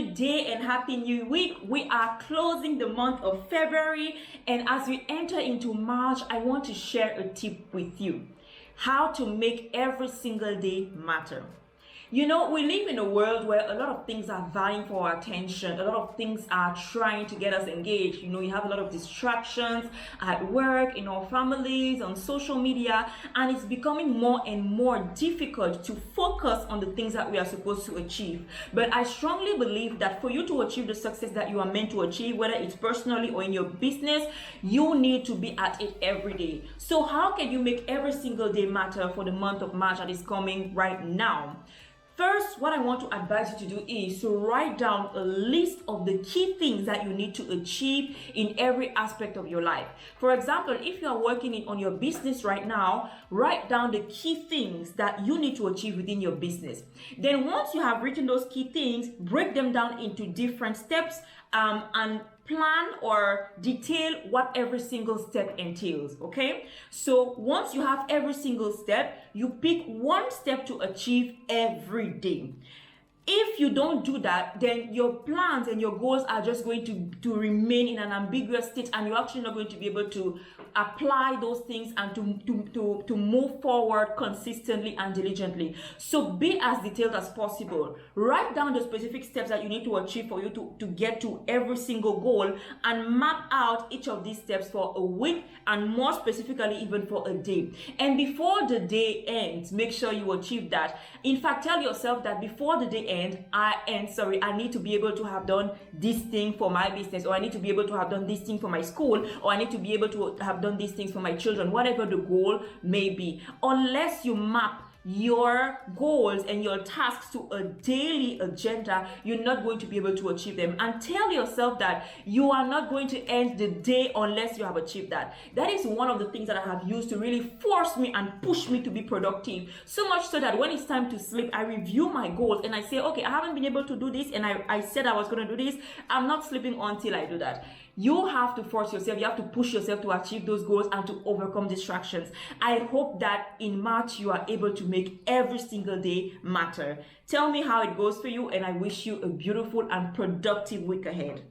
new day and happy new week. We are closing the month of February, and as we enter into March, I want to share a tip with you: how to make every single day matter. You know, we live in a world where a lot of things are vying for our attention. A lot of things are trying to get us engaged. You know, you have a lot of distractions at work, in our families, on social media, and it's becoming more and more difficult to focus on the things that we are supposed to achieve. But I strongly believe that for you to achieve the success that you are meant to achieve, whether it's personally or in your business, you need to be at it every day. So how can you make every single day matter for the month of March that is coming right now? First, what I want to advise you to do is to write down a list of the key things that you need to achieve in every aspect of your life. For example, if you are working on your business right now, write down the key things that you need to achieve within your business. Then once you have written those key things, break them down into different steps and plan or detail what every single step entails. Okay, so once you have every single step, you pick one step to achieve every day. If you don't do that, then your plans and your goals are just going to remain in an ambiguous state, and you're actually not going to be able to apply those things and to move forward consistently and diligently. So be as detailed as possible. Write down the specific steps that you need to achieve for you to get to every single goal, and map out each of these steps for a week, and more specifically even for a day. And before the day ends, make sure you achieve that. In fact, tell yourself that before the day ends, I need to be able to have done this thing for my business, or I need to be able to have done this thing for my school, or I need to be able to have done these things for my children, whatever the goal may be. Unless you map your goals and your tasks to a daily agenda, you're not going to be able to achieve them. And tell yourself that you are not going to end the day unless you have achieved that. That is one of the things that I have used to really force me and push me to be productive. So much so that when it's time to sleep, I review my goals and I say, okay, I haven't been able to do this, and I said I was going to do this. I'm not sleeping until I do that. You have to force yourself, you have to push yourself to achieve those goals and to overcome distractions. I hope that in March you are able to make every single day matter. Tell me how it goes for you, and I wish you a beautiful and productive week ahead.